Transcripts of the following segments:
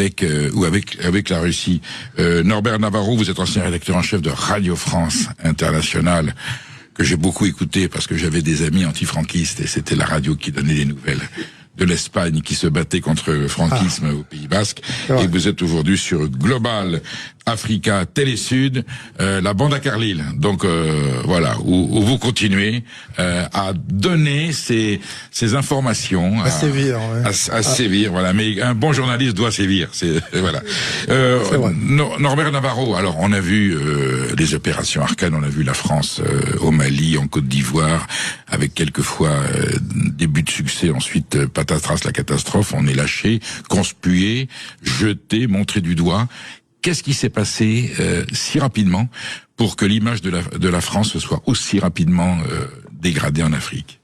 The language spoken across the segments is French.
avec la Russie. Norbert Navarro, vous êtes ancien rédacteur en chef de Radio France Internationale, que j'ai beaucoup écouté parce que j'avais des amis antifranquistes et c'était la radio qui donnait des nouvelles de l'Espagne qui se battait contre le franquisme au Pays Basque. Et vous êtes aujourd'hui sur Global Africa Télésud, la bande à Carlyle. Donc voilà, où vous continuez à donner ces informations, à sévir, à sévir. Voilà, mais un bon journaliste doit sévir. Voilà. Norbert Navarro. Alors, on a vu les opérations Arcane, on a vu la France au Mali, en Côte d'Ivoire, avec quelquefois des buts de succès. Ensuite, patatras, la catastrophe. On est lâché, conspué, jeté, montré du doigt. Qu'est-ce qui s'est passé si rapidement pour que l'image de la France soit aussi rapidement dégradée en Afrique?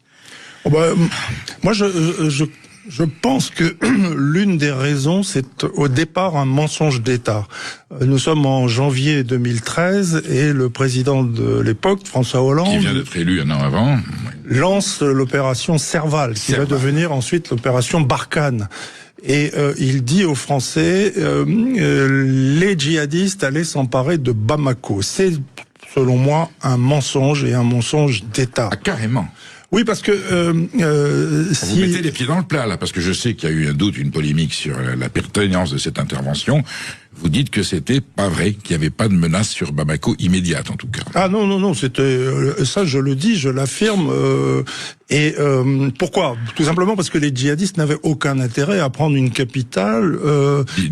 Moi, je pense que l'une des raisons, c'est au départ un mensonge d'État. Nous sommes en janvier 2013 et le président de l'époque, François Hollande, qui vient d'être élu un an avant, lance l'opération Serval, qui va devenir ensuite l'opération Barkhane. Et il dit aux Français, les djihadistes allaient s'emparer de Bamako. C'est, selon moi, un mensonge et un mensonge d'État. Ah, carrément. Oui, parce que vous mettez les pieds dans le plat là, parce que je sais qu'il y a eu un doute, une polémique sur la pertinence de cette intervention. Vous dites que c'était pas vrai, qu'il n'y avait pas de menace sur Bamako immédiate en tout cas. Ah non, c'était ça, je le dis, je l'affirme. Pourquoi? Tout simplement parce que les djihadistes n'avaient aucun intérêt à prendre une capitale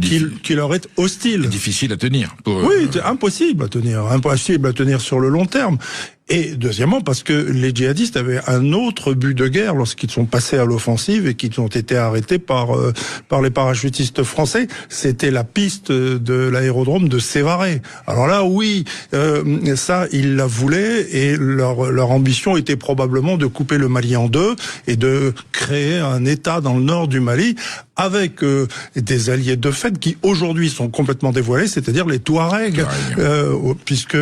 qui leur est hostile. Difficile à tenir. Oui, impossible à tenir sur le long terme. Et deuxièmement, parce que les djihadistes avaient un autre but de guerre lorsqu'ils sont passés à l'offensive et qu'ils ont été arrêtés par les parachutistes français. C'était la piste de l'aérodrome de Sévaré. Alors là, oui, ça, ils la voulaient et leur ambition était probablement de couper le Mali en deux et de créer un État dans le nord du Mali avec des alliés de fait qui aujourd'hui sont complètement dévoilés, c'est-à-dire les Touaregs, puisque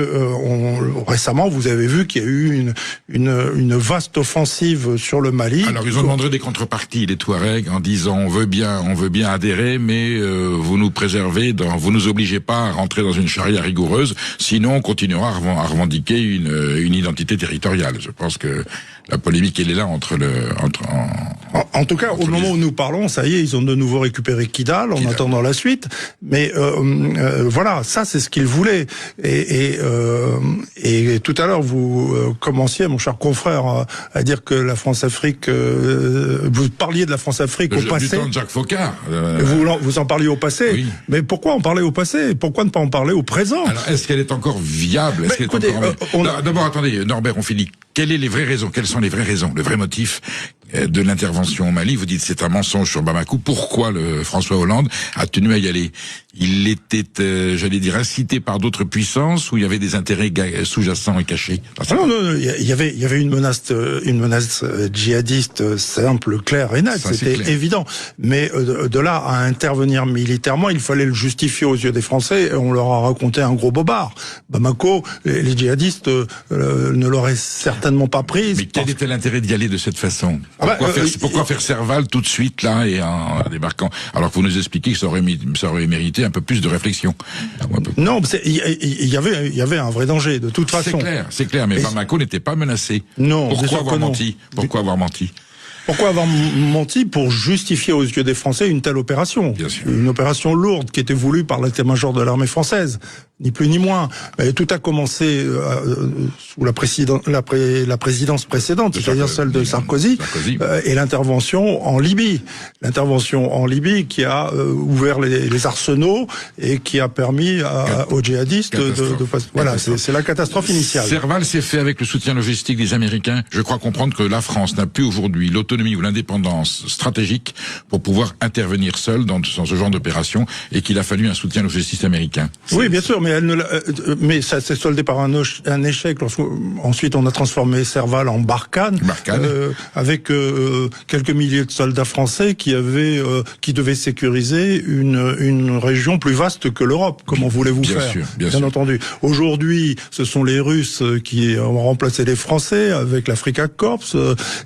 récemment vous avez vu qu'il y a eu une vaste offensive sur le Mali. Alors ils ont demandé des contreparties, les Touaregs, en disant on veut bien adhérer, mais vous nous préservez, vous nous obligez pas à rentrer dans une charia rigoureuse, sinon on continuera à revendiquer une identité territoriale. Je pense que la polémique elle est là en tout cas, au moment où nous parlons, ça y est, ils ont de nouveau récupéré Kidal en attendant la suite. Mais voilà, ça c'est ce qu'ils voulaient. Et tout à l'heure, vous commenciez, mon cher confrère, à dire que la France-Afrique, vous parliez de la France-Afrique au passé. Du temps de Jacques Foccart. Vous en parliez au passé. Oui. Mais pourquoi en parler au passé? Pourquoi ne pas en parler au présent? Alors, est-ce qu'elle est encore viable? D'abord, attendez, Norbert, on finit. Quelles sont les vraies raisons, le vrai motif de l'intervention au Mali? Vous dites c'est un mensonge sur Bamako. Pourquoi François Hollande a tenu à y aller? Il était, j'allais dire, incité par d'autres puissances ou il y avait des intérêts sous-jacents et cachés? Non, il y avait une menace djihadiste simple, claire et nette, c'était évident. Mais de là à intervenir militairement, il fallait le justifier aux yeux des Français et on leur a raconté un gros bobard. Bamako, les djihadistes ne l'auraient certainement pas prise. Mais quel était l'intérêt d'y aller de cette façon? Pourquoi faire Serval tout de suite là et en débarquant? Alors que vous nous expliquez que ça aurait mérité un peu plus de réflexion. Non, il y avait un vrai danger de toute façon. C'est clair, mais Bamako n'était pas menacé. Non. Pourquoi avoir menti? Pourquoi avoir menti? Pour justifier aux yeux des Français une telle opération. Bien sûr. Une opération lourde qui était voulue par l'état-major de l'armée française. Ni plus ni moins. Mais tout a commencé sous la présidence précédente, c'est-à-dire celle de Sarkozy. Et l'intervention en Libye. L'intervention en Libye qui a ouvert les arsenaux et qui a permis aux djihadistes voilà, c'est la catastrophe initiale. Serval s'est fait avec le soutien logistique des Américains. Je crois comprendre que la France n'a plus aujourd'hui l'autonomie ou l'indépendance stratégique pour pouvoir intervenir seule dans ce genre d'opération et qu'il a fallu un soutien logistique américain. Oui, bien sûr, mais mais ça s'est soldé par un échec. Ensuite, on a transformé Serval en Barkhane. Avec quelques milliers de soldats français qui devaient sécuriser une région plus vaste que l'Europe. Comment voulez-vous faire? Bien entendu. Aujourd'hui, ce sont les Russes qui ont remplacé les Français avec l'Africa Corps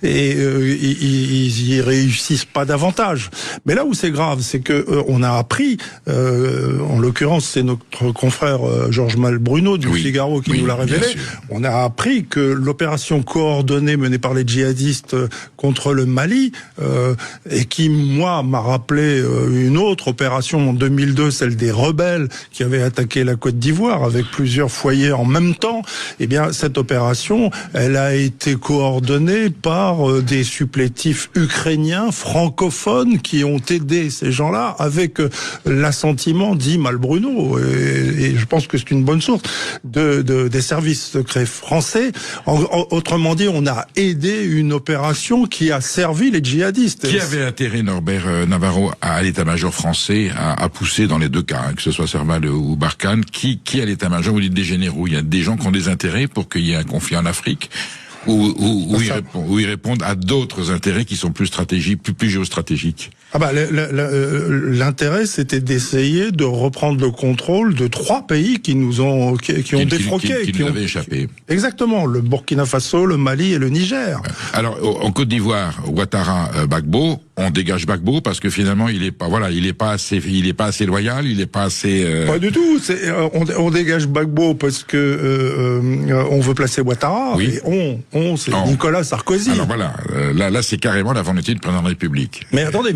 et ils y réussissent pas davantage. Mais là où c'est grave, c'est que on a appris, en l'occurrence, c'est notre confrère Georges Malbruno du Figaro qui nous l'a révélé. On a appris que l'opération coordonnée menée par les djihadistes contre le Mali et qui, moi, m'a rappelé une autre opération en 2002, celle des rebelles qui avaient attaqué la Côte d'Ivoire avec plusieurs foyers en même temps. Eh bien, cette opération, elle a été coordonnée par des supplétifs ukrainiens francophones qui ont aidé ces gens-là avec l'assentiment dit Malbruno. Et je pense que c'est une bonne source des services secrets français. Autrement dit, on a aidé une opération qui a servi les djihadistes. Qui avait intérêt, Norbert Navarro, à l'état-major français à pousser dans les deux cas, que ce soit Serval ou Barkhane? Qui à l'état-major, vous dites des généraux? Il y a des gens qui ont des intérêts pour qu'il y ait un conflit en Afrique? Où ils répondent à d'autres intérêts qui sont plus stratégiques, plus géostratégiques. L'intérêt, c'était d'essayer de reprendre le contrôle de 3 pays qui nous ont défroqués, qui nous avaient échappé. Exactement, le Burkina Faso, le Mali et le Niger. Alors en Côte d'Ivoire, Ouattara, Gbagbo, on dégage Gbagbo parce que finalement il est pas assez loyal, il est pas assez. Pas du tout. On dégage Gbagbo parce que on veut placer Ouattara. Oui. Et c'est Nicolas Sarkozy. Alors voilà, là c'est carrément la volonté du président de la République. Mais attendez,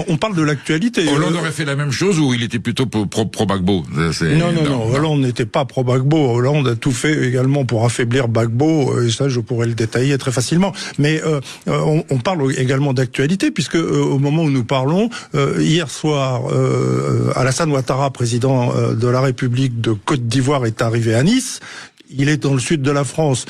on parle de l'actualité. Hollande aurait fait la même chose ou il était plutôt pro Gbagbo? Non. Hollande n'était pas pro Gbagbo. Hollande a tout fait également pour affaiblir Gbagbo. Et ça, je pourrais le détailler très facilement. Mais on parle également d'actualité puisque au moment où nous parlons, hier soir, Alassane Ouattara, président de la République de Côte d'Ivoire, est arrivé à Nice. Il est dans le sud de la France.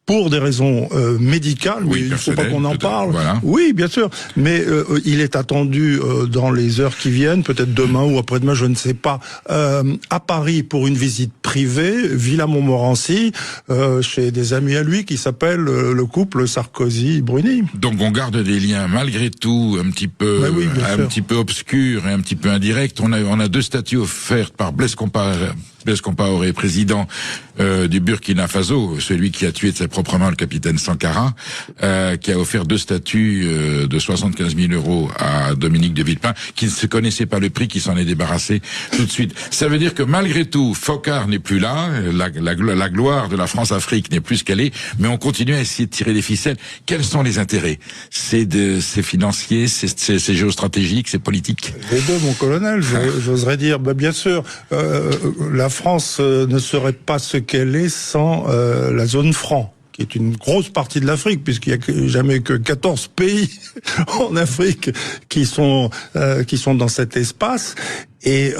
Pour des raisons médicales, mais il ne faut pas qu'on en parle. Voilà. Oui, bien sûr, mais il est attendu dans les heures qui viennent, peut-être demain ou après-demain, je ne sais pas, à Paris pour une visite privée, Villa Montmorency, chez des amis à lui qui s'appellent le couple Sarkozy-Bruni. Donc on garde des liens malgré tout un petit peu obscurs et un petit peu indirects. On a 2 statues offertes par Blaise Compaoré, président du Burkina Faso, celui qui a tué de ses propres mains le capitaine Sankara, qui a offert 2 statues de 75 000 € à Dominique de Villepin, qui ne se connaissait pas le prix, qui s'en est débarrassé tout de suite. Ça veut dire que malgré tout, Foccart n'est plus là, la gloire de la France-Afrique n'est plus ce qu'elle est, mais on continue à essayer de tirer des ficelles. Quels sont les intérêts? C'est financier, c'est géostratégique, c'est politique? Les deux, mon colonel, j'oserais dire. Bien sûr, la France ne serait pas ce qu'elle est sans la zone franc, qui est une grosse partie de l'Afrique, puisqu'il n'y a jamais que 14 pays en Afrique qui sont dans cet espace. Et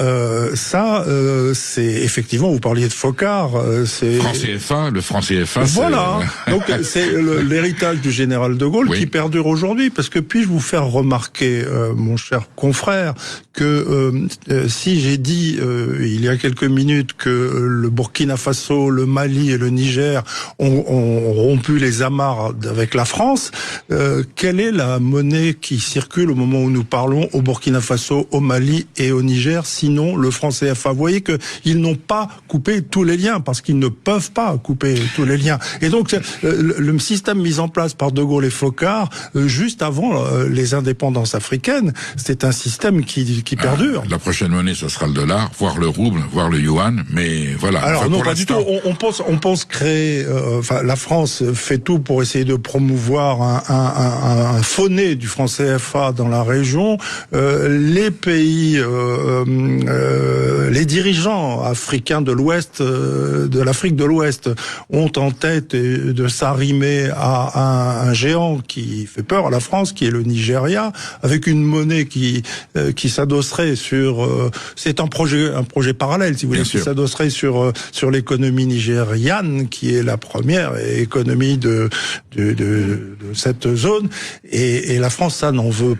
ça, c'est effectivement, vous parliez de Foccart, c'est le franc CFA. Voilà. Donc c'est l'héritage du général de Gaulle qui perdure aujourd'hui. Parce que puis-je vous faire remarquer, mon cher confrère, que si j'ai dit il y a quelques minutes que le Burkina Faso, le Mali et le Niger ont rompu les amarres avec la France, quelle est la monnaie qui circule au moment où nous parlons au Burkina Faso, au Mali et au Niger? Sinon le franc CFA. Vous voyez qu'ils n'ont pas coupé tous les liens parce qu'ils ne peuvent pas couper tous les liens. Et donc le système mis en place par De Gaulle et Foccart juste avant les indépendances africaines, c'est un système qui perdure. La prochaine monnaie, ça sera le dollar, voire le rouble, voire le yuan, mais voilà. Alors non, pas du tout. On pense créer. La France fait tout pour essayer de promouvoir un faux-nez du franc CFA dans la région. Les pays les dirigeants africains de l'Ouest, de l'Afrique de l'Ouest, ont en tête de s'arrimer à un géant qui fait peur à la France, qui est le Nigeria, avec une monnaie qui s'adosserait sur. C'est un projet parallèle, si vous voulez, qui s'adosserait sur l'économie nigériane, qui est la première économie de cette zone. Et la France, ça n'en veut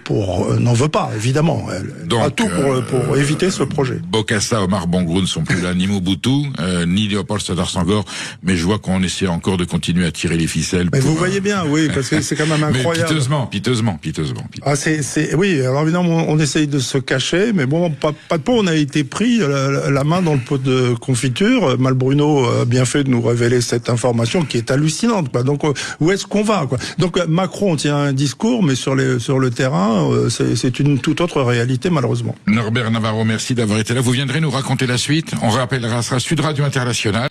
pas, évidemment. Elle donc, a tout pour éviter ce projet. Bokassa, Omar Bongo ne sont plus là, ni Mobutu, ni Léopold Sédar Senghor, mais je vois qu'on essaie encore de continuer à tirer les ficelles. Mais vous voyez bien, oui, parce que c'est quand même incroyable. Mais piteusement. Ah, oui, alors évidemment, on essaye de se cacher, mais bon, pas de peau, on a été pris la main dans le pot de confiture. Malbruno a bien fait de nous révéler cette information qui est hallucinante, quoi. Donc, où est-ce qu'on va, quoi? Donc, Macron tient un discours, mais sur le terrain, c'est une toute autre réalité, malheureusement. Norbert Navarro, merci d'avoir été là. Vous viendrez nous raconter la suite. On rappellera ça Sud Radio International.